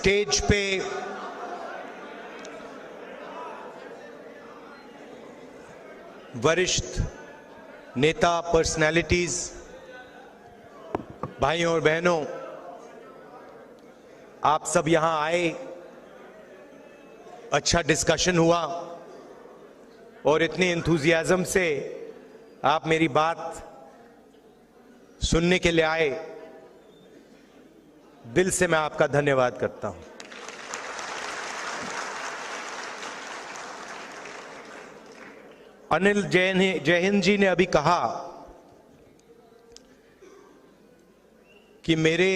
Stage पे वरिष्ठ नेता, पर्सनैलिटीज, भाइयों और बहनों, आप सब यहां आए, अच्छा डिस्कशन हुआ और इतनी एंथुजियाज्म से आप मेरी बात सुनने के लिए आए। दिल से मैं आपका धन्यवाद करता हूं। अनिल जैन जी ने अभी कहा कि मेरे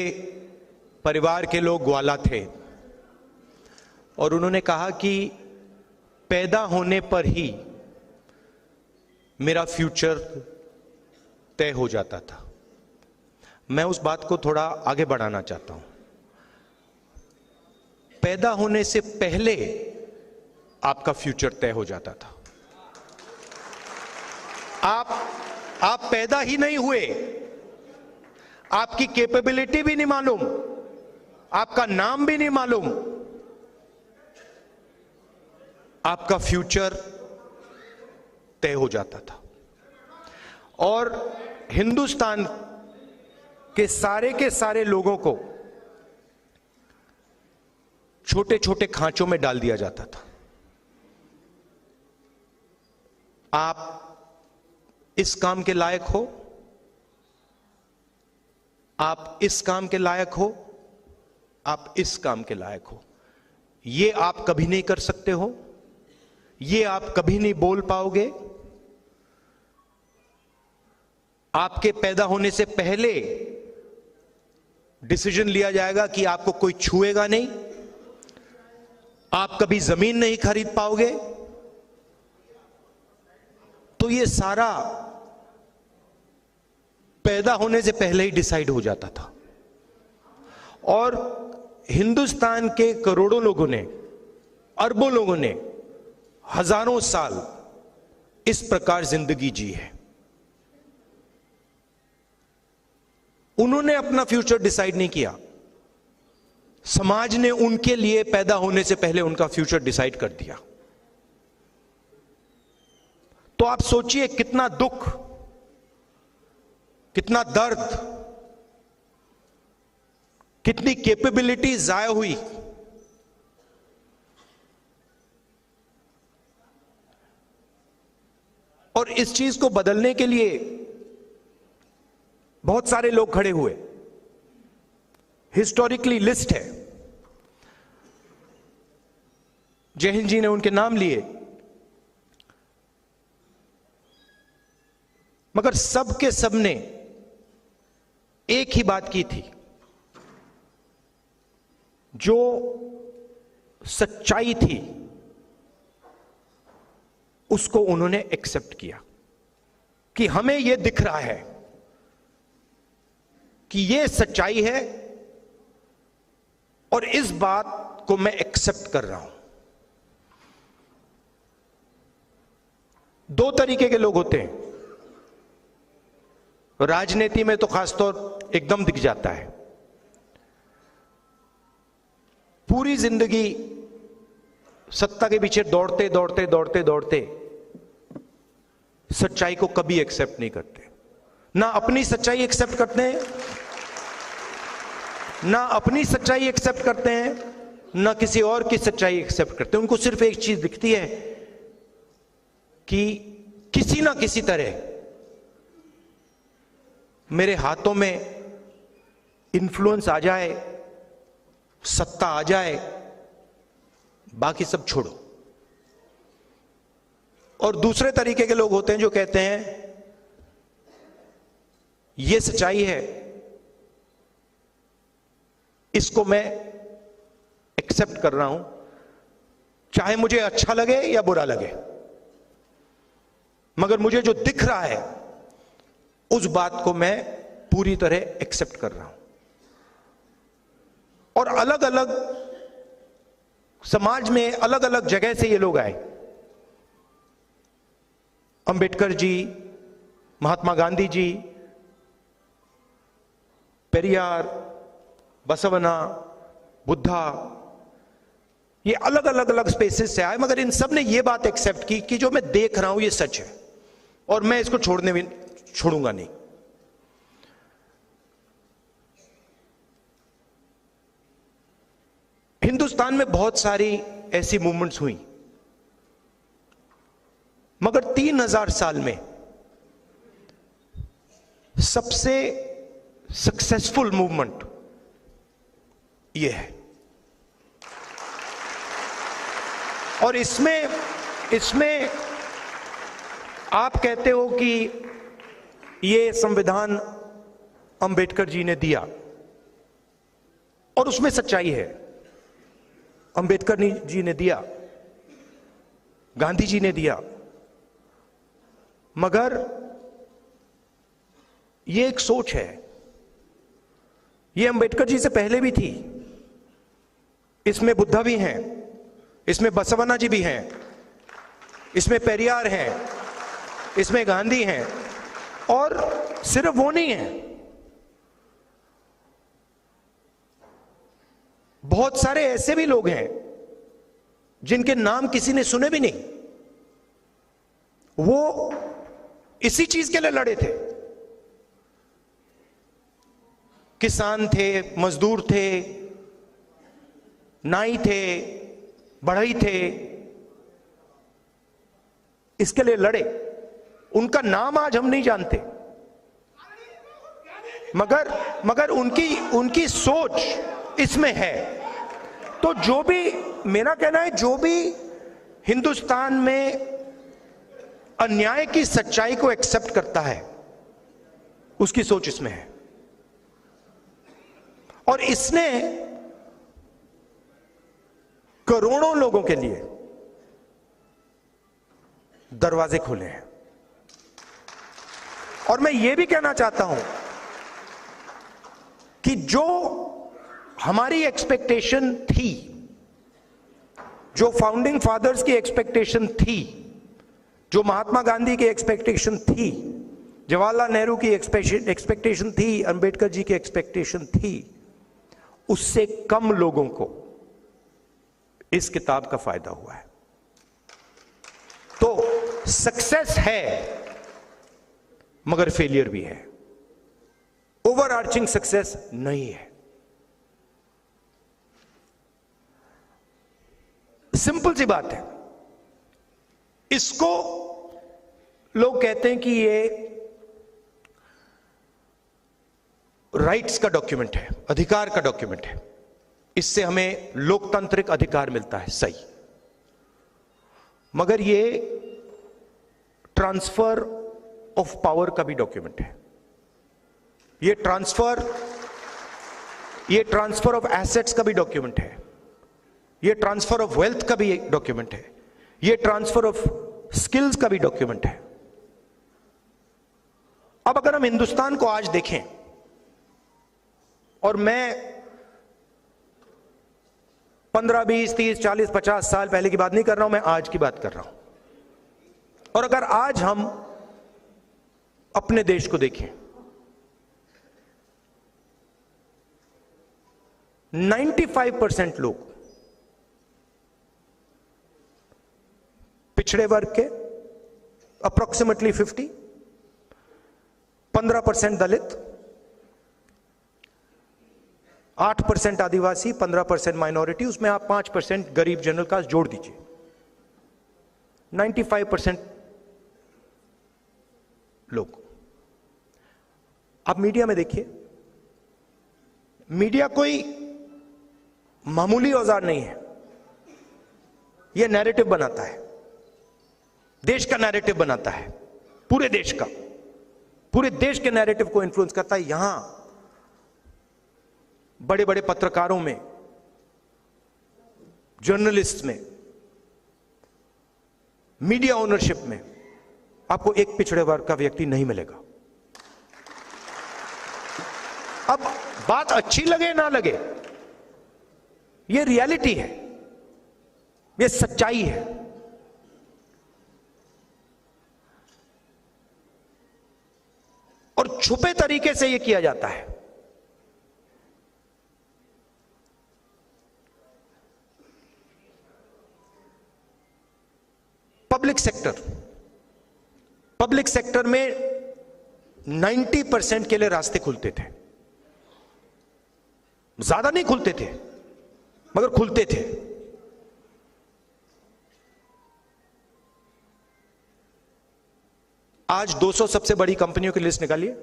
परिवार के लोग ग्वाला थे और उन्होंने कहा कि पैदा होने पर ही मेरा फ्यूचर तय हो जाता था। मैं उस बात को थोड़ा आगे बढ़ाना चाहता हूं। पैदा होने से पहले आपका फ्यूचर तय हो जाता था। आप पैदा ही नहीं हुए, आपकी कैपेबिलिटी भी नहीं मालूम, आपका नाम भी नहीं मालूम, आपका फ्यूचर तय हो जाता था। और हिंदुस्तान के सारे लोगों को छोटे छोटे खांचों में डाल दिया जाता था। आप इस काम के लायक हो, आप इस काम के लायक हो, आप इस काम के लायक हो, ये आप कभी नहीं कर सकते हो, ये आप कभी नहीं बोल पाओगे। आपके पैदा होने से पहले डिसीजन लिया जाएगा कि आपको कोई छुएगा नहीं, आप कभी जमीन नहीं खरीद पाओगे। तो ये सारा पैदा होने से पहले ही डिसाइड हो जाता था। और हिंदुस्तान के करोड़ों लोगों ने, अरबों लोगों ने हजारों साल इस प्रकार जिंदगी जी है। उन्होंने अपना फ्यूचर डिसाइड नहीं किया, समाज ने उनके लिए पैदा होने से पहले उनका फ्यूचर डिसाइड कर दिया। तो आप सोचिए कितना दुख, कितना दर्द, कितनी कैपेबिलिटी जाया हुई। और इस चीज को बदलने के लिए बहुत सारे लोग खड़े हुए। हिस्टोरिकली लिस्ट है, जय हिंद जी ने उनके नाम लिए, मगर सब के सब ने एक ही बात की थी, जो सच्चाई थी उसको उन्होंने एक्सेप्ट किया कि हमें यह दिख रहा है कि यह सच्चाई है और इस बात को मैं एक्सेप्ट कर रहा हूं। दो तरीके के लोग होते हैं, राजनीति में तो खासतौर एकदम दिख जाता है। पूरी जिंदगी सत्ता के पीछे दौड़ते दौड़ते दौड़ते दौड़ते सच्चाई को कभी एक्सेप्ट नहीं करते। ना अपनी सच्चाई एक्सेप्ट करते हैं, ना अपनी सच्चाई एक्सेप्ट करते हैं, ना किसी और की सच्चाई एक्सेप्ट करते हैं। उनको सिर्फ एक चीज दिखती है कि किसी ना किसी तरह मेरे हाथों में इन्फ्लुएंस आ जाए, सत्ता आ जाए, बाकी सब छोड़ो। और दूसरे तरीके के लोग होते हैं जो कहते हैं यह सच्चाई है, इसको मैं एक्सेप्ट कर रहा हूं, चाहे मुझे अच्छा लगे या बुरा लगे, मगर मुझे जो दिख रहा है उस बात को मैं पूरी तरह एक्सेप्ट कर रहा हूं। और अलग अलग समाज में अलग अलग जगह से ये लोग आए। अंबेडकर जी, महात्मा गांधी जी, पेरियार, बसवना, बुद्धा, ये अलग अलग अलग स्पेसेस से आए, मगर इन सब ने ये बात एक्सेप्ट की कि जो मैं देख रहा हूं ये सच है और मैं इसको छोड़ूंगा नहीं। हिंदुस्तान में बहुत सारी ऐसी मूवमेंट्स हुई, मगर 3000 साल में सबसे सक्सेसफुल मूवमेंट ये है। और इसमें आप कहते हो कि ये संविधान अंबेडकर जी ने दिया, और उसमें सच्चाई है। अंबेडकर जी ने दिया, गांधी जी ने दिया, मगर ये एक सोच है। ये अंबेडकर जी से पहले भी थी। इसमें बुद्धा भी हैं, इसमें बसवन्ना जी भी हैं, इसमें पेरियार हैं, इसमें गांधी हैं, और सिर्फ वो नहीं है, बहुत सारे ऐसे भी लोग हैं जिनके नाम किसी ने सुने भी नहीं। वो इसी चीज के लिए लड़े थे। किसान थे, मजदूर थे, नाई थे, बढ़ई थे, इसके लिए लड़े। उनका नाम आज हम नहीं जानते, मगर उनकी सोच इसमें है। तो जो भी, मेरा कहना है, जो भी हिंदुस्तान में अन्याय की सच्चाई को एक्सेप्ट करता है, उसकी सोच इसमें है। और इसने करोड़ों लोगों के लिए दरवाजे खोले हैं। और मैं यह भी कहना चाहता हूं कि जो हमारी एक्सपेक्टेशन थी, जो फाउंडिंग फादर्स की एक्सपेक्टेशन थी, जो महात्मा गांधी की एक्सपेक्टेशन थी, जवाहरलाल नेहरू की एक्सपेक्टेशन थी, अंबेडकर जी की एक्सपेक्टेशन थी, उससे कम लोगों को इस किताब का फायदा हुआ है। तो सक्सेस है, मगर फेलियर भी है। ओवरआर्चिंग सक्सेस नहीं है। सिंपल सी बात है। इसको लोग कहते हैं कि ये राइट्स का डॉक्यूमेंट है, अधिकार का डॉक्यूमेंट है, इससे हमें लोकतांत्रिक अधिकार मिलता है। सही, मगर ये ट्रांसफर ऑफ पावर का भी डॉक्यूमेंट है। ये ट्रांसफर ऑफ एसेट्स का भी डॉक्यूमेंट है। ये ट्रांसफर ऑफ वेल्थ का भी एक डॉक्यूमेंट है। ये ट्रांसफर ऑफ स्किल्स का भी डॉक्यूमेंट है। अब अगर हम हिंदुस्तान को आज देखें, और मैं 15, 20, 30, 40, 50 साल पहले की बात नहीं कर रहा हूं, मैं आज की बात कर रहा हूं। और अगर आज हम अपने देश को देखें, 95% लोग पिछड़े वर्ग के, अप्रोक्सीमेटली 50, 15% दलित, 8% आदिवासी, 15% माइनॉरिटी, उसमें आप 5% गरीब जनरल कास्ट जोड़ दीजिए, 95% लोग। आप मीडिया में देखिए, मीडिया कोई मामूली औजार नहीं है। यह नैरेटिव बनाता है, देश का नैरेटिव बनाता है, पूरे देश का, पूरे देश के नैरेटिव को इन्फ्लुएंस करता है। यहां बड़े बड़े पत्रकारों में, जर्नलिस्ट में, मीडिया ओनरशिप में आपको एक पिछड़े वर्ग का व्यक्ति नहीं मिलेगा। अब बात अच्छी लगे ना लगे, यह रियलिटी है, यह सच्चाई है। और छुपे तरीके से यह किया जाता है। पब्लिक सेक्टर में 90% के लिए रास्ते खुलते थे, ज्यादा नहीं खुलते थे मगर खुलते थे। आज 200 सबसे बड़ी कंपनियों की लिस्ट निकालिए,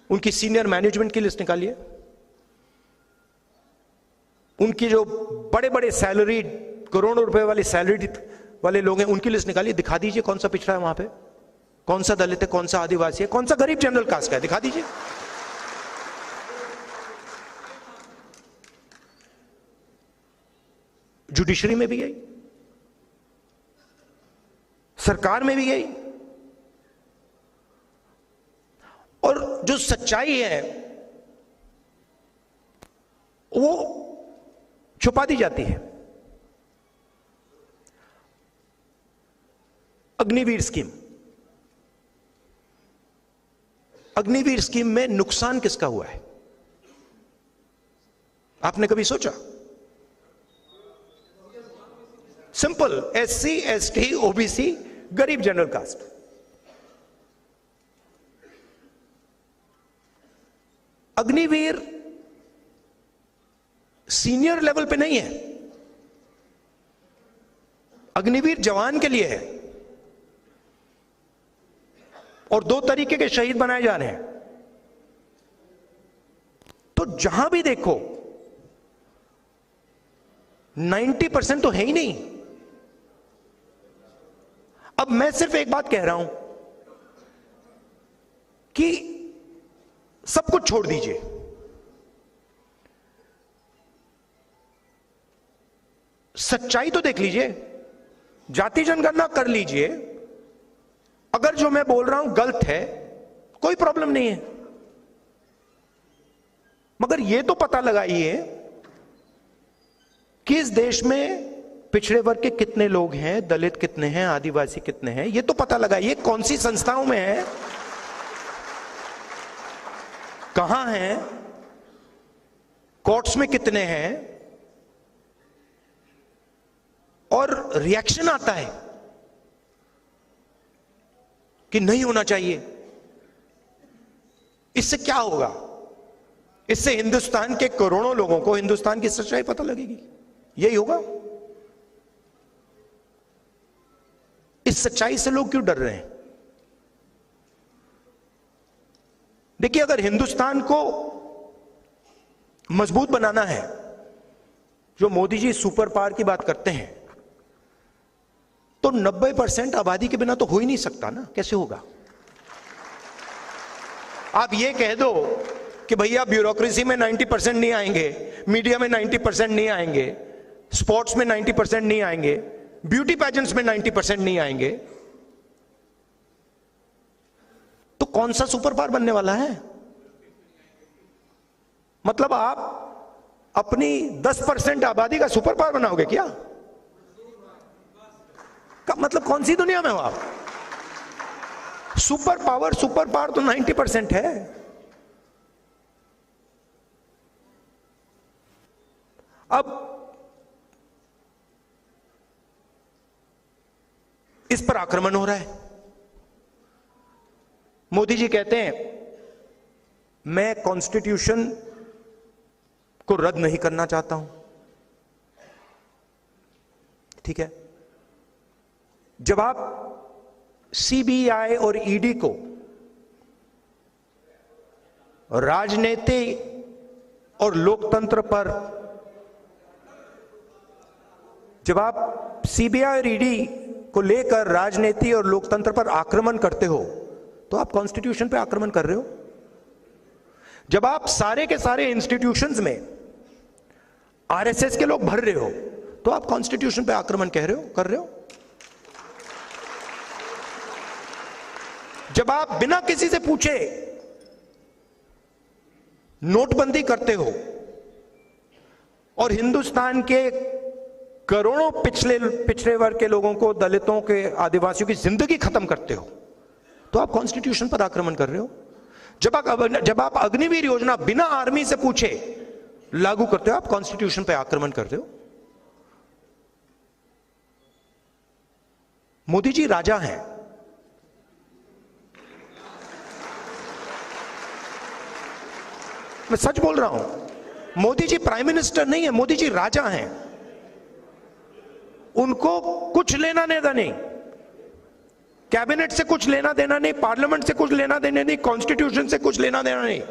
उनकी सीनियर मैनेजमेंट की लिस्ट निकालिए, उनकी जो बड़े बड़े सैलरी, करोड़ों रुपए वाली सैलरी वाले लोग हैं, उनकी लिस्ट निकालिए। दिखा दीजिए कौन सा पिछड़ा है वहां पे, कौन सा दलित है, कौन सा आदिवासी है, कौन सा गरीब जनरल कास्ट का है, दिखा दीजिए। जुडिशरी में भी गई, सरकार में भी गई, और जो सच्चाई है वो छुपा दी जाती है। अग्निवीर स्कीम में नुकसान किसका हुआ है, आपने कभी सोचा? सिंपल, SC, ST, OBC, गरीब general caste. Agniveer senior level पे नहीं है, अग्निवीर जवान के लिए है, और 2 तरीके के शहीद बनाए जा रहे हैं। तो जहां भी देखो 90% तो है ही नहीं। अब मैं सिर्फ एक बात कह रहा हूं कि सब कुछ छोड़ दीजिए, सच्चाई तो देख लीजिए, जाति जनगणना कर लीजिए। अगर जो मैं बोल रहा हूं गलत है, कोई प्रॉब्लम नहीं है, मगर यह तो पता लगाइए कि इस देश में पिछड़े वर्ग के कितने लोग हैं, दलित कितने हैं, आदिवासी कितने हैं, यह तो पता लगाइए। कौन सी संस्थाओं में है, कहां हैं, कोर्ट्स में कितने हैं, और रिएक्शन आता है कि नहीं होना चाहिए। इससे क्या होगा? इससे हिंदुस्तान के करोड़ों लोगों को हिंदुस्तान की सच्चाई पता लगेगी, यही होगा। इस सच्चाई से लोग क्यों डर रहे हैं? देखिए, अगर हिंदुस्तान को मजबूत बनाना है, जो मोदी जी सुपर पावर की बात करते हैं, तो 90% आबादी के बिना तो हो ही नहीं सकता ना। कैसे होगा? आप ये कह दो कि भैया ब्यूरोक्रेसी में 90% नहीं आएंगे, मीडिया में 90% नहीं आएंगे, स्पोर्ट्स में 90% नहीं आएंगे, ब्यूटी पैजेंट्स में 90% नहीं आएंगे, तो कौन सा सुपर पावर बनने वाला है? मतलब आप अपनी 10% आबादी का सुपर पावर बनाओगे क्या? मतलब कौन सी दुनिया में हो आप? सुपर पावर तो 90% है। अब इस पर आक्रमण हो रहा है। मोदी जी कहते हैं मैं कॉन्स्टिट्यूशन को रद्द नहीं करना चाहता हूं। ठीक है, जब आप CBI और ED को राजनीति और लोकतंत्र पर, जब आप CBI और ED को लेकर राजनीति और लोकतंत्र पर आक्रमण करते हो, तो आप कॉन्स्टिट्यूशन पे आक्रमण कर रहे हो। जब आप सारे के सारे इंस्टीट्यूशंस में RSS के लोग भर रहे हो, तो आप कॉन्स्टिट्यूशन पे आक्रमण कर रहे हो। जब आप बिना किसी से पूछे नोटबंदी करते हो और हिंदुस्तान के करोड़ों पिछड़े वर्ग के लोगों को, दलितों के, आदिवासियों की जिंदगी खत्म करते हो, तो आप कॉन्स्टिट्यूशन पर आक्रमण कर रहे हो। जब आप अग्निवीर योजना बिना आर्मी से पूछे लागू करते हो, आप कॉन्स्टिट्यूशन पर आक्रमण कर रहे हो। मोदी जी राजा हैं। मैं सच बोल रहा हूं। मोदी जी प्राइम मिनिस्टर नहीं है, मोदी जी राजा हैं। उनको कुछ लेना देना नहीं, कैबिनेट से कुछ लेना देना नहीं, पार्लियामेंट से कुछ लेना देना नहीं, कॉन्स्टिट्यूशन से कुछ लेना देना नहीं।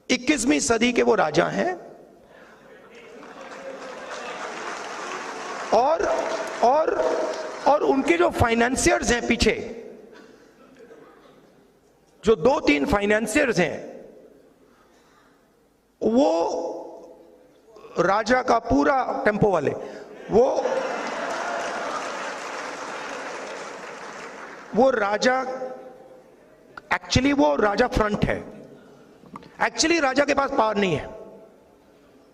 21वीं सदी के वो राजा हैं। और उनके जो फाइनेंसियर्स हैं पीछे, जो 2-3 फाइनेंसियर्स हैं, वो राजा का पूरा टेम्पो वाले, वो राजा, एक्चुअली वो राजा फ्रंट है। एक्चुअली राजा के पास पावर नहीं है,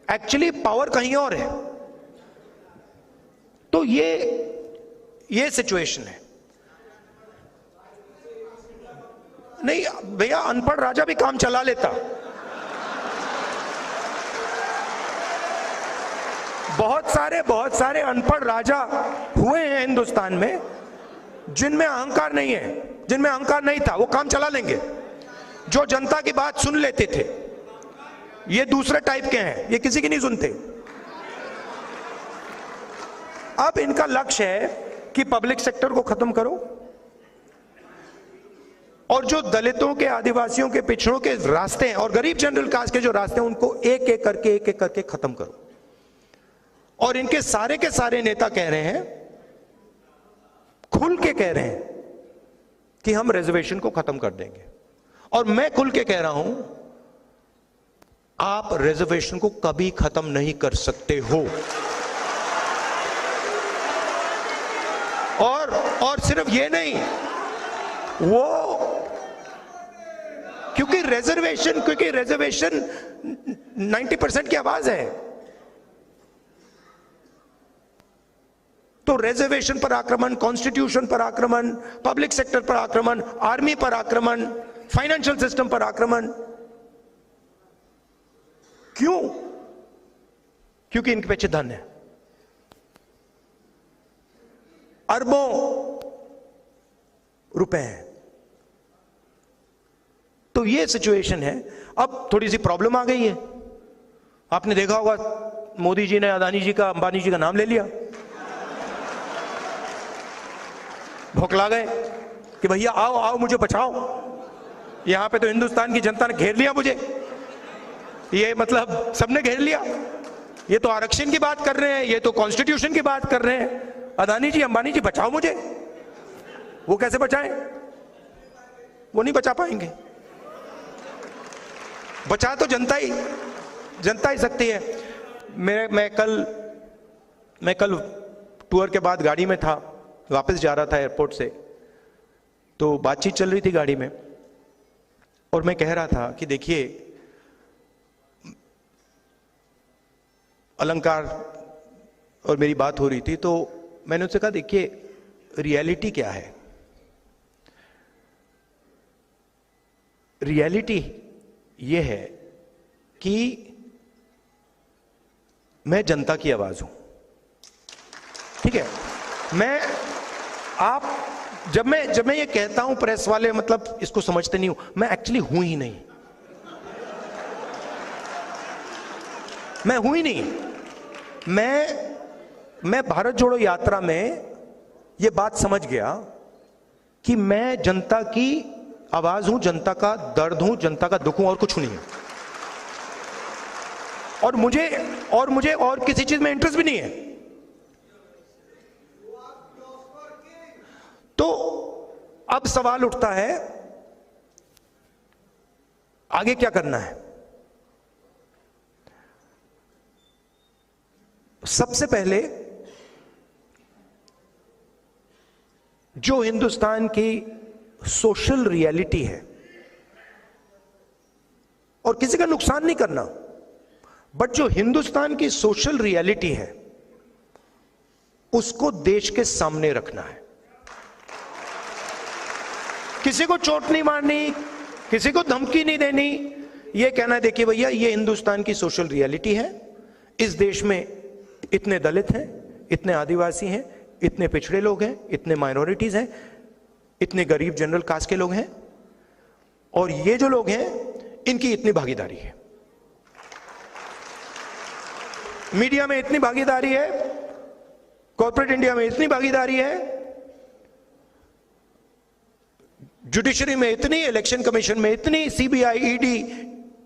एक्चुअली पावर कहीं और है। तो ये सिचुएशन है। नहीं भैया, अनपढ़ राजा भी काम चला लेता। बहुत सारे अनपढ़ राजा हुए हैं हिंदुस्तान में, जिनमें अहंकार नहीं है, जिनमें अहंकार नहीं था, वो काम चला लेंगे, जो जनता की बात सुन लेते थे। ये दूसरे टाइप के हैं, ये किसी की नहीं सुनते। अब इनका लक्ष्य है कि पब्लिक सेक्टर को खत्म करो और जो दलितों के, आदिवासियों के, पिछड़ों के रास्ते हैं और गरीब जनरल कास्ट के जो रास्ते हैं, उनको एक एक करके खत्म करो। और इनके सारे के सारे नेता कह रहे हैं, खुल के कह रहे हैं कि हम रिजर्वेशन को खत्म कर देंगे। और मैं खुल के कह रहा हूं, आप रिजर्वेशन को कभी खत्म नहीं कर सकते हो। और सिर्फ ये नहीं, वो क्योंकि रिजर्वेशन 90% की आवाज है, तो रिजर्वेशन पर आक्रमण, कॉन्स्टिट्यूशन पर आक्रमण, पब्लिक सेक्टर पर आक्रमण, आर्मी पर आक्रमण, फाइनेंशियल सिस्टम पर आक्रमण। क्यों? क्योंकि इनके पीछे धन है, अरबों रुपए हैं। तो ये सिचुएशन है। अब थोड़ी सी प्रॉब्लम आ गई है। आपने देखा होगा, मोदी जी ने अदानी जी का, अंबानी जी का नाम ले लिया, भौंकला गए कि भैया आओ आओ मुझे बचाओ। यहां पे तो हिंदुस्तान की जनता ने घेर लिया मुझे, ये मतलब सबने घेर लिया। ये तो आरक्षण की बात कर रहे हैं, ये तो कॉन्स्टिट्यूशन की बात कर रहे हैं। अदानी जी, अंबानी जी बचाओ मुझे। वो कैसे बचाएं? वो नहीं बचा पाएंगे। बचा तो जनता ही सकती है। मैं कल टूर के बाद गाड़ी में था, वापस जा रहा था एयरपोर्ट से, तो बातचीत चल रही थी गाड़ी में और मैं कह रहा था कि देखिए, अलंकार और मेरी बात हो रही थी, तो मैंने उससे कहा देखिए रियलिटी क्या है। रियलिटी ये है कि मैं जनता की आवाज हूं, ठीक है। जब मैं ये कहता हूं, प्रेस वाले मतलब इसको समझते नहीं हूं, मैं एक्चुअली हूं ही नहीं, मैं हूं ही नहीं। मैं भारत जोड़ो यात्रा में ये बात समझ गया कि मैं जनता की आवाज हूं, जनता का दर्द हूं, जनता का दुख हूं, और कुछ नहीं है। और मुझे और किसी चीज में इंटरेस्ट भी नहीं है। तो अब सवाल उठता है आगे क्या करना है। सबसे पहले जो हिंदुस्तान की सोशल रियलिटी है, और किसी का नुकसान नहीं करना, बट जो हिंदुस्तान की सोशल रियलिटी है उसको देश के सामने रखना है। किसी को चोट नहीं मारनी, किसी को धमकी नहीं देनी, यह कहना है देखिए भैया ये हिंदुस्तान की सोशल रियलिटी है, इस देश में इतने दलित हैं, इतने आदिवासी हैं, इतने पिछड़े लोग हैं, इतने माइनॉरिटीज हैं, इतने गरीब जनरल कास्ट के लोग हैं, और ये जो लोग हैं इनकी इतनी भागीदारी है, मीडिया में इतनी भागीदारी है, कॉर्पोरेट इंडिया में इतनी भागीदारी है, जुडिशरी में इतनी, इलेक्शन कमीशन में इतनी, सीबीआई, ईडी,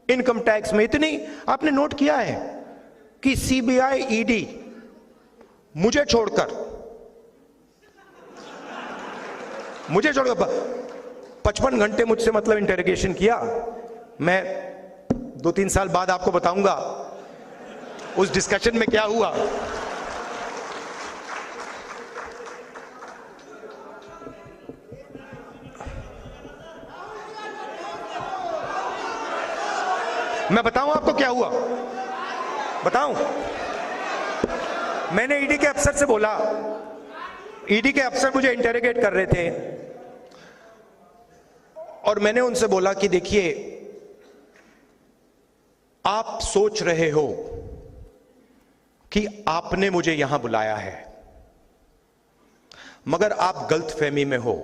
इनकम टैक्स में इतनी। आपने नोट किया है कि सीबीआई, ईडी मुझे छोड़कर 55 घंटे मुझसे मतलब इंटेरोगेशन किया। मैं 2-3 साल बाद आपको बताऊंगा उस डिस्कशन में क्या हुआ। मैं बताऊं आपको क्या हुआ, बताऊं? मैंने ईडी के अफसर से बोला, ईडी के अफसर मुझे इंटेरोगेट कर रहे थे, और मैंने उनसे बोला कि देखिए, आप सोच रहे हो कि आपने मुझे यहां बुलाया है, मगर आप गलतफहमी में हो।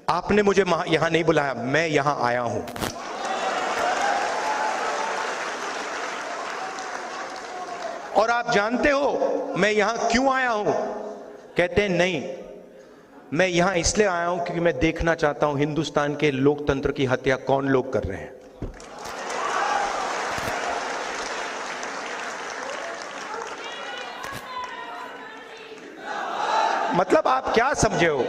आपने मुझे यहां नहीं बुलाया, मैं यहां आया हूं। और आप जानते हो मैं यहां क्यों आया हूं? कहते हैं नहीं, मैं यहां इसलिए आया हूं क्योंकि मैं देखना चाहता हूं हिंदुस्तान के लोकतंत्र की हत्या कौन लोग कर रहे हैं। मतलब आप क्या समझे हो?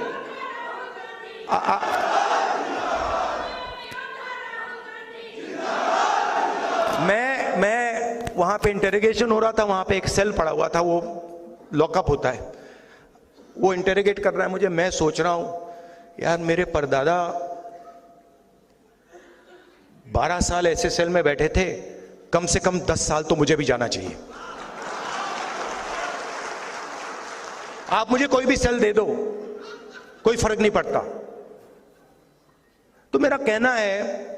मैं वहां पे इंटेरोगेशन हो रहा था, वहां पे एक सेल पड़ा हुआ था, वो लॉकअप होता है, वो इंटेरोगेट कर रहा है मुझे। मैं सोच रहा हूं यार, मेरे परदादा 12 साल ऐसे सेल में बैठे थे, कम से कम 10 साल तो मुझे भी जाना चाहिए। आप मुझे कोई भी सेल दे दो, कोई फर्क नहीं पड़ता। तो मेरा कहना है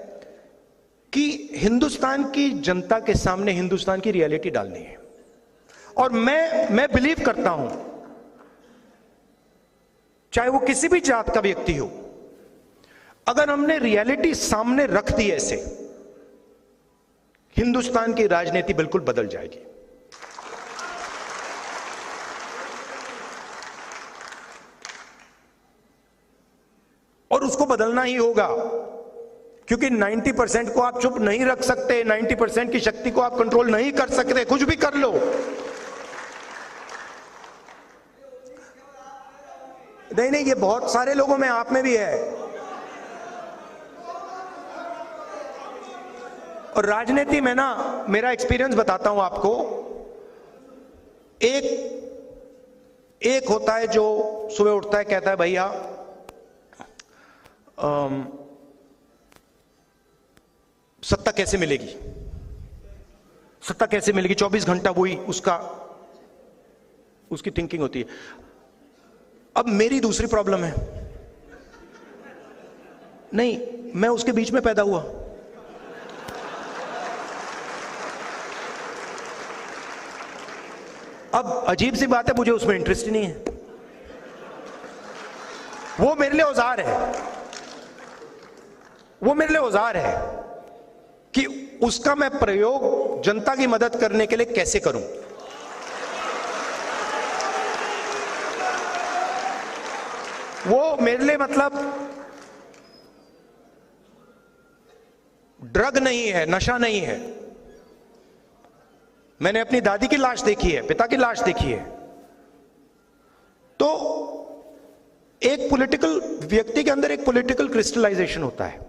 कि हिंदुस्तान की जनता के सामने हिंदुस्तान की रियलिटी डालनी है, और मैं बिलीव करता हूं, चाहे वो किसी भी जात का व्यक्ति हो, अगर हमने रियलिटी सामने रख दी ऐसे, हिंदुस्तान की राजनीति बिल्कुल बदल जाएगी। और उसको बदलना ही होगा, क्योंकि 90% को आप चुप नहीं रख सकते, 90% की शक्ति को आप कंट्रोल नहीं कर सकते, कुछ भी कर लो। नहीं, ये बहुत सारे लोगों में, आप में भी है। और राजनीति में ना, मेरा एक्सपीरियंस बताता हूं आपको, एक होता है जो सुबह उठता है, कहता है भैया सत्ता कैसे मिलेगी, सत्ता कैसे मिलेगी, 24 घंटा वही उसकी थिंकिंग होती है। अब मेरी दूसरी प्रॉब्लम है, नहीं, मैं उसके बीच में पैदा हुआ। अब अजीब सी बात है, मुझे उसमें इंटरेस्ट ही नहीं है। वो मेरे लिए औजार है, वो मेरे लिए औजार है कि उसका मैं प्रयोग जनता की मदद करने के लिए कैसे करूं। वो मेरे लिए मतलब ड्रग नहीं है, नशा नहीं है। मैंने अपनी दादी की लाश देखी है, पिता की लाश देखी है। तो एक पॉलिटिकल व्यक्ति के अंदर एक पॉलिटिकल क्रिस्टलाइजेशन होता है।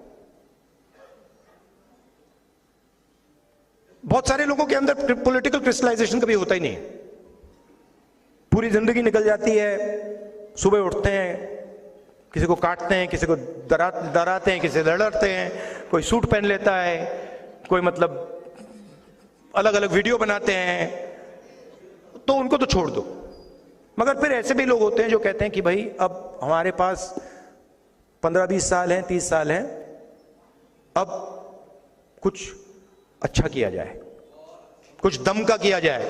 बहुत सारे लोगों के अंदर पॉलिटिकल क्रिस्टलाइजेशन कभी होता ही नहीं। पूरी जिंदगी निकल जाती है, सुबह उठते हैं, किसी को काटते हैं, किसी को डराते हैं, किसी से लड़ते हैं, कोई सूट पहन लेता है, कोई मतलब अलग अलग वीडियो बनाते हैं, तो उनको तो छोड़ दो। मगर फिर ऐसे भी लोग होते हैं जो कहते हैं कि भाई अब हमारे पास 15-20 साल हैं, 30 साल हैं, अब कुछ अच्छा किया जाए, कुछ दम का किया जाए।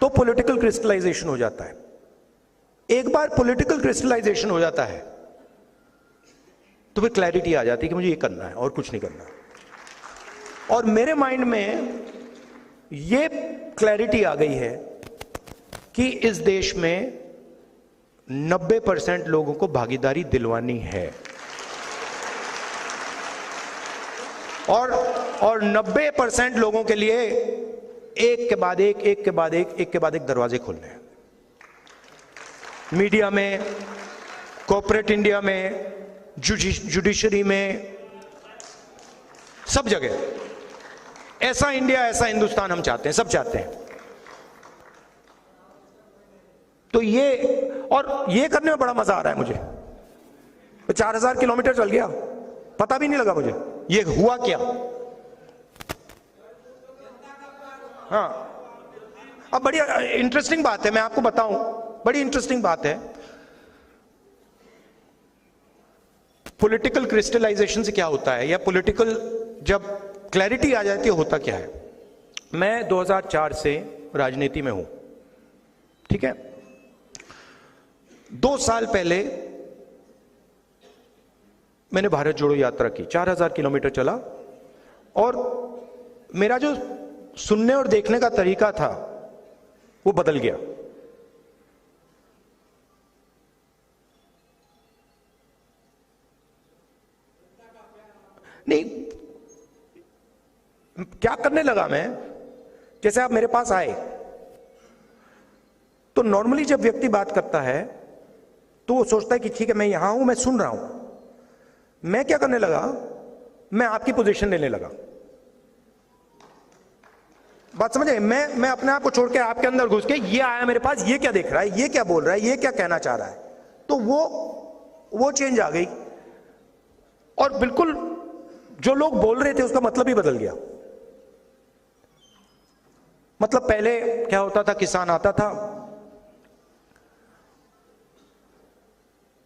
तो पॉलिटिकल क्रिस्टलाइजेशन हो जाता है। एक बार पॉलिटिकल क्रिस्टलाइजेशन हो जाता है तो फिर क्लैरिटी आ जाती है कि मुझे ये करना है और कुछ नहीं करना। और मेरे माइंड में ये क्लैरिटी आ गई है कि इस देश में 90% लोगों को भागीदारी दिलवानी है और 90% लोगों के लिए एक के बाद एक दरवाजे खोलने हैं। मीडिया में, कॉर्पोरेट इंडिया में, जुडिशरी में, सब जगह ऐसा इंडिया, ऐसा हिंदुस्तान हम चाहते हैं, सब चाहते हैं। तो ये करने में बड़ा मजा आ रहा है मुझे। 4000 किलोमीटर चल गया, पता भी नहीं लगा मुझे ये हुआ क्या। हाँ, अब बड़ी इंटरेस्टिंग बात है, मैं आपको बताऊं, बड़ी इंटरेस्टिंग बात है। पॉलिटिकल क्रिस्टलाइजेशन से क्या होता है, या पॉलिटिकल जब क्लैरिटी आ जाती है, होता क्या है। मैं 2004 से राजनीति में हूं, ठीक है। 2 साल पहले मैंने भारत जोड़ो यात्रा की, 4000 किलोमीटर चला, और मेरा जो सुनने और देखने का तरीका था वो बदल गया। नहीं, क्या करने लगा मैं, जैसे आप मेरे पास आए तो नॉर्मली जब व्यक्ति बात करता है तो वो सोचता है कि ठीक है मैं यहां हूं, मैं सुन रहा हूं। मैं क्या करने लगा, मैं आपकी पोजीशन लेने लगा। बात समझे, मैं अपने आप को छोड़ के आपके अंदर घुस के, ये आया मेरे पास, ये क्या देख रहा है, ये क्या बोल रहा है, ये क्या कहना चाह रहा है, तो वो चेंज आ गई। और बिल्कुल जो लोग बोल रहे थे उसका मतलब ही बदल गया। मतलब पहले क्या होता था, किसान आता था,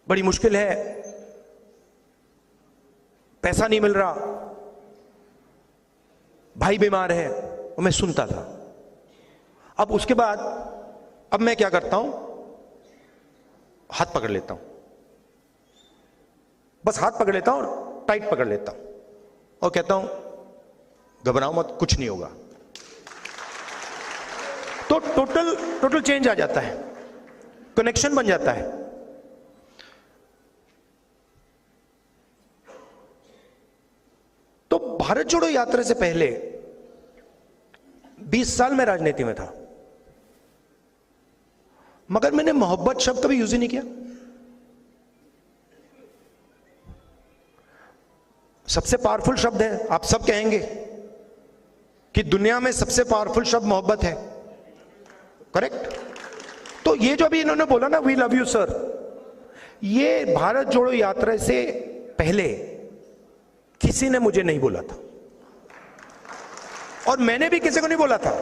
बड़ी मुश्किल है, पैसा नहीं मिल रहा, भाई बीमार है, और मैं सुनता था। अब उसके बाद अब मैं क्या करता हूं, हाथ पकड़ लेता हूं, बस हाथ पकड़ लेता हूं और टाइट पकड़ लेता हूं और कहता हूं घबराओ मत, कुछ नहीं होगा। तो टोटल चेंज आ जाता है, कनेक्शन बन जाता है। तो भारत जोड़ो यात्रा से पहले 20 साल में राजनीति में था, मगर मैंने मोहब्बत शब्द कभी यूज ही नहीं किया। सबसे पावरफुल शब्द है, आप सब कहेंगे कि दुनिया में सबसे पावरफुल शब्द मोहब्बत है, करेक्ट। तो ये जो अभी इन्होंने बोला ना, वी लव यू सर, ये भारत जोड़ो यात्रा से पहले किसी ने मुझे नहीं बोला था, और मैंने भी किसी को नहीं बोला था।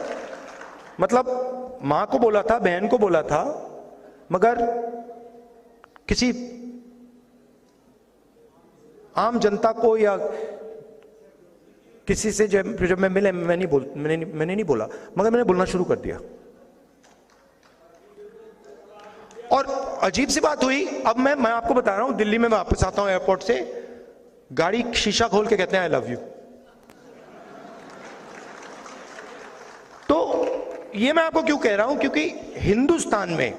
मतलब मां को बोला था, बहन को बोला था, मगर किसी आम जनता को या किसी से जब मैं मिले, मैंने नहीं बोला, मगर मैंने बोलना शुरू कर दिया। और अजीब सी बात हुई, अब मैं आपको बता रहा हूं, दिल्ली में मैं वापस आता हूं एयरपोर्ट से, गाड़ी शीशा खोल के कहते हैं आई लव यू। तो ये मैं आपको क्यों कह रहा हूं, क्योंकि हिंदुस्तान में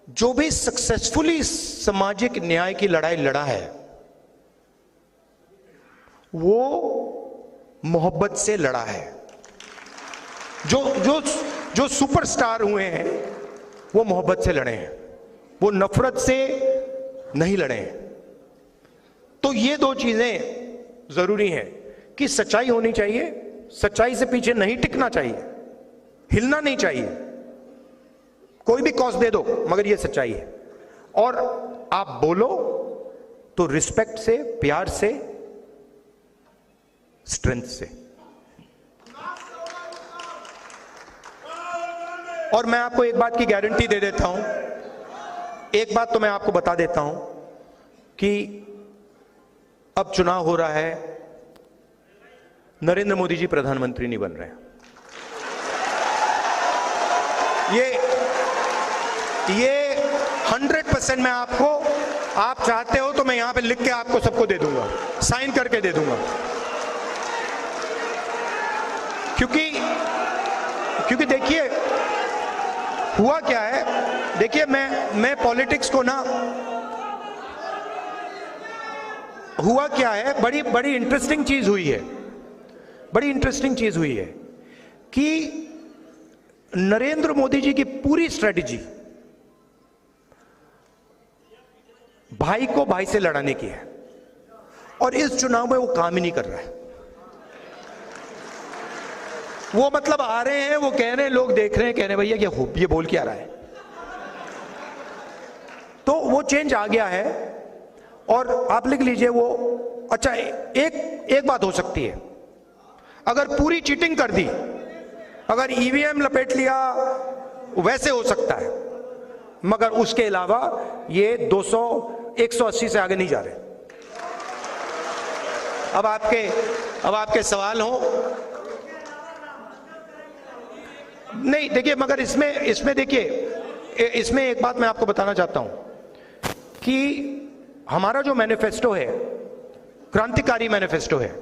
जो भी सक्सेसफुली सामाजिक न्याय की लड़ाई लड़ा है वो मोहब्बत से लड़ा है। जो सुपरस्टार हुए हैं वो मोहब्बत से लड़े हैं, वो नफरत से नहीं लड़े हैं। तो ये 2 चीजें जरूरी हैं कि सच्चाई होनी चाहिए, सच्चाई से पीछे नहीं टिकना चाहिए, हिलना नहीं चाहिए, कोई भी कॉस्ट दे दो, मगर ये सच्चाई है। और आप बोलो तो रिस्पेक्ट से, प्यार से, स्ट्रेंथ से। और मैं आपको एक बात की गारंटी दे देता हूं, एक बात तो मैं आपको बता देता हूं कि अब चुनाव हो रहा है, नरेंद्र मोदी जी प्रधानमंत्री नहीं बन रहे हैं। ये 100% मैं आपको, आप चाहते हो तो मैं यहां पे लिख के आपको सबको दे दूंगा, साइन करके दे दूंगा। क्योंकि देखिए हुआ क्या है, देखिए मैं पॉलिटिक्स को ना, हुआ क्या है, बड़ी इंटरेस्टिंग चीज हुई है, बड़ी इंटरेस्टिंग चीज हुई है कि नरेंद्र मोदी जी की पूरी स्ट्रेटेजी भाई को भाई से लड़ाने की है, और इस चुनाव में वो काम ही नहीं कर रहा है। वो मतलब आ रहे हैं, वो कह रहे हैं, लोग देख रहे हैं, कह रहे हैं भैया ये बोल क्या रहा है। तो वो चेंज आ गया है, और आप लिख लीजिए वो। अच्छा, एक बात हो सकती है, अगर पूरी चीटिंग कर दी, अगर ईवीएम लपेट लिया, वैसे हो सकता है, मगर उसके अलावा ये 200 180 से आगे नहीं जा रहे। अब आपके सवाल हो, नहीं देखिए, मगर इसमें देखिए, इसमें एक बात मैं आपको बताना चाहता हूं कि हमारा जो मैनिफेस्टो है, क्रांतिकारी मैनिफेस्टो है।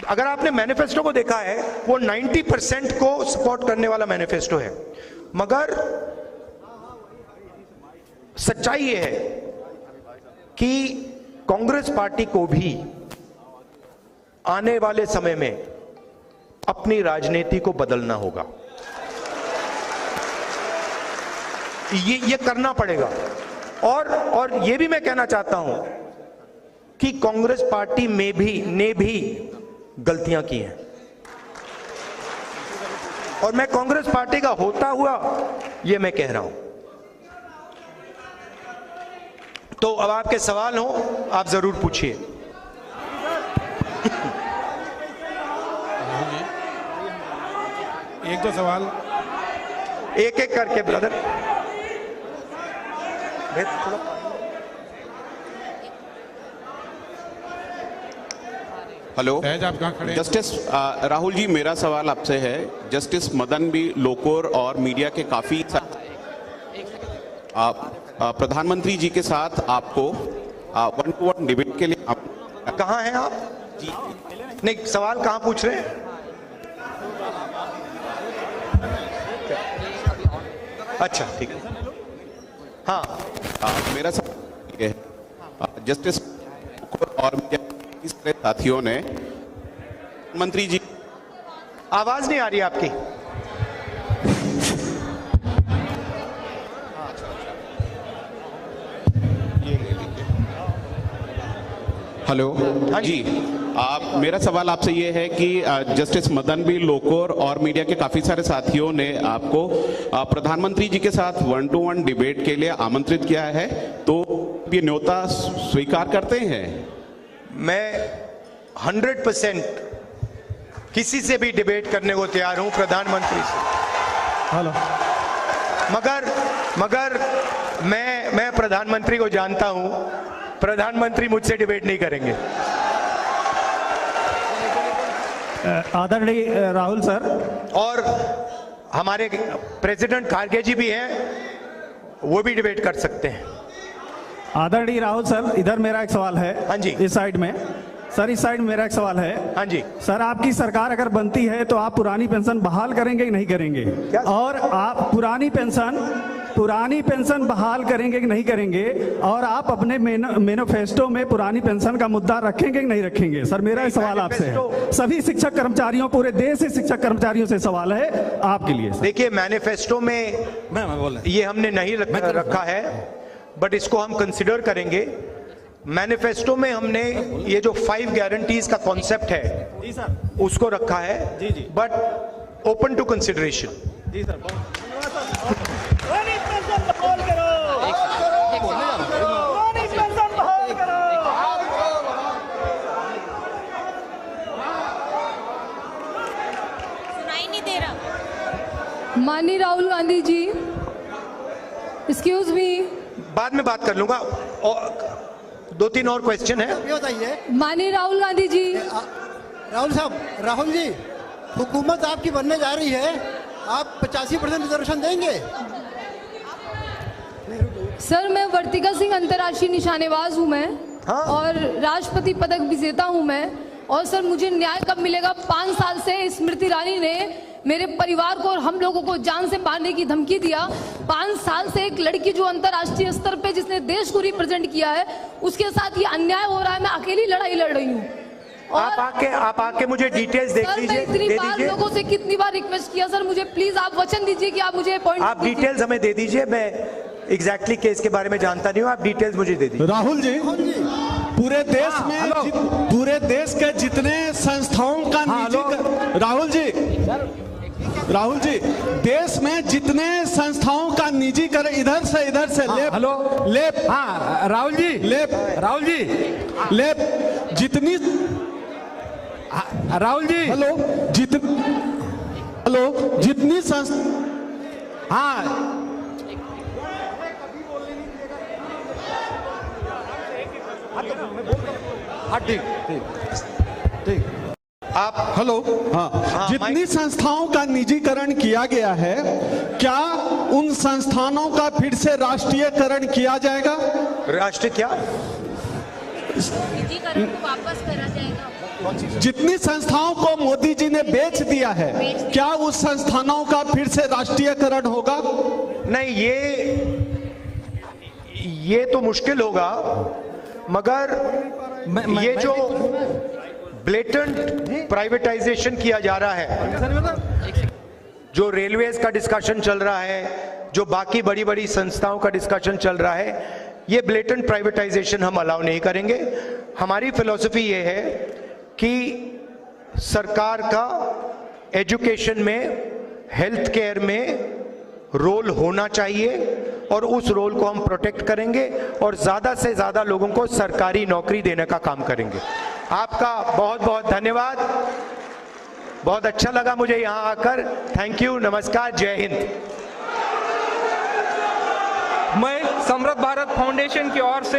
अगर आपने मैनिफेस्टो को देखा है, वो 90% को सपोर्ट करने वाला मैनिफेस्टो है, मगर सच्चाई ये है कि कांग्रेस पार्टी को भी आने वाले समय में अपनी राजनीति को बदलना होगा। ये करना पड़ेगा। और ये भी मैं कहना चाहता हूं कि कांग्रेस पार्टी ने भी गलतियां की हैं, और मैं कांग्रेस पार्टी का होता हुआ ये मैं कह रहा हूं। तो अब आपके सवाल हो, आप जरूर पूछिए। एक दो सवाल एक करके ब्रदर। हेलो, आप कहाँ खड़े हैं? जस्टिस राहुल जी, मेरा सवाल आपसे है। जस्टिस मदन बी लोकुर और मीडिया के काफी प्रधानमंत्री जी के साथ आपको 1-to-1 डिबेट के लिए कहाँ हैं आप जी? नहीं, सवाल कहाँ पूछ रहे हैं? अच्छा, ठीक है। हाँ, मेरा सवाल है, जस्टिस और मीडिया के साथियों ने मंत्री जी, आवाज नहीं आ रही आपकी। हेलो, हाँ जी, मेरा सवाल आपसे ये है कि जस्टिस मदन बी लोकुर और मीडिया के काफी सारे साथियों ने आपको प्रधानमंत्री जी के साथ 1-to-1 डिबेट के लिए आमंत्रित किया है, तो ये न्योता स्वीकार करते हैं? मैं 100% किसी से भी डिबेट करने को तैयार हूं, प्रधानमंत्री से। हेलो, मगर मैं प्रधानमंत्री को जानता हूं, प्रधानमंत्री मुझसे डिबेट नहीं करेंगे। आदरणीय राहुल सर, और हमारे प्रेसिडेंट खारगे जी भी हैं, वो भी डिबेट कर सकते हैं। आदरणीय राहुल सर, इधर मेरा एक सवाल है। हाँ जी। इस साइड में सर, इस साइड में मेरा एक सवाल है। हाँ जी सर, आपकी सरकार अगर बनती है तो आप पुरानी पेंशन बहाल करेंगे कि नहीं करेंगे? क्या? और आप पुरानी पेंशन बहाल करेंगे कि नहीं करेंगे? और आप अपने मैनिफेस्टो में पुरानी पेंशन का मुद्दा रखेंगे कि नहीं रखेंगे? सर, मेरा सवाल आपसे है। सभी शिक्षक कर्मचारियों, पूरे देश से शिक्षक कर्मचारियों से सवाल है आपके लिए। देखिए, मैनिफेस्टो में ये हमने नहीं रखा है, बट इसको हम कंसिडर करेंगे। मैनिफेस्टो में हमने ये जो 5 गारंटीज का कॉन्सेप्ट है, जी सर, उसको रखा है। जी। But open to consideration. जी सर। सुनाई नहीं दे रहा। माननीय राहुल गांधी जी, एक्सक्यूज मी। बाद में बात कर लूंगा, और 2-3 और क्वेश्चन है। ये बताइए माननीय राहुल गांधी जी, राहुल साहब, राहुल जी, हुकूमत आपकी बनने जा रही है, आप 85% रिजर्वेशन देंगे? सर मैं वर्तिका सिंह अंतर्राष्ट्रीय निशानेबाज हूँ मैं, हाँ। और राष्ट्रपति पदक विजेता हूँ मैं। और सर मुझे न्याय कब मिलेगा? 5 साल से स्मृति ईरानी ने मेरे परिवार को और हम लोगों को जान से मारने की धमकी दिया। 5 साल से एक लड़की जो अंतर्राष्ट्रीय स्तर पे जिसने देश को रिप्रेजेंट किया है, उसके साथ ये अन्याय हो रहा है। मैं अकेली लड़ाई लड़ रही हूँ। आप आके मुझे डिटेल्स देख सर मैं लीजिए, इतनी दे बार दीजिए। लोगों से कितनी बार रिक्वेस्ट किया, सर मुझे प्लीज आप वचन दीजिए कि आप मुझे अपॉइंट आप डिटेल्स हमें दे दीजिए। मैं एग्जैक्टली केस के बारे में जानता नहीं हूँ, आप डिटेल्स मुझे दे दीजिए। राहुल जी, पूरे देश में पूरे देश के जितने संस्थाओं का राहुल जी देश में जितने संस्थाओं का निजीकरण इधर से जितनी जितनी संस्थाओं का निजीकरण किया गया है, क्या उन संस्थानों का फिर से राष्ट्रीयकरण किया जाएगा? राष्ट्रीय क्या? निजीकरण को वापस करा जाएगा। जितनी संस्थाओं को मोदी जी ने बेच दिया है, क्या उस संस्थानों का फिर से राष्ट्रीयकरण होगा? नहीं, ये तो मुश्किल होगा, मगर ये जो ब्लेटेंट प्राइवेटाइजेशन किया जा रहा है, जो रेलवेज का डिस्कशन चल रहा है, जो बाकी बड़ी बड़ी संस्थाओं का डिस्कशन चल रहा है, ये ब्लेटेंट प्राइवेटाइजेशन हम अलाउ नहीं करेंगे। हमारी फिलॉसफी ये है कि सरकार का एजुकेशन में, हेल्थ केयर में रोल होना चाहिए और उस रोल को हम प्रोटेक्ट करेंगे और ज्यादा से ज्यादा लोगों को सरकारी नौकरी देने का काम करेंगे। आपका बहुत बहुत धन्यवाद, बहुत अच्छा लगा मुझे यहां आकर। थैंक यू, नमस्कार, जय हिंद। मैं समृद्ध भारत फाउंडेशन की ओर से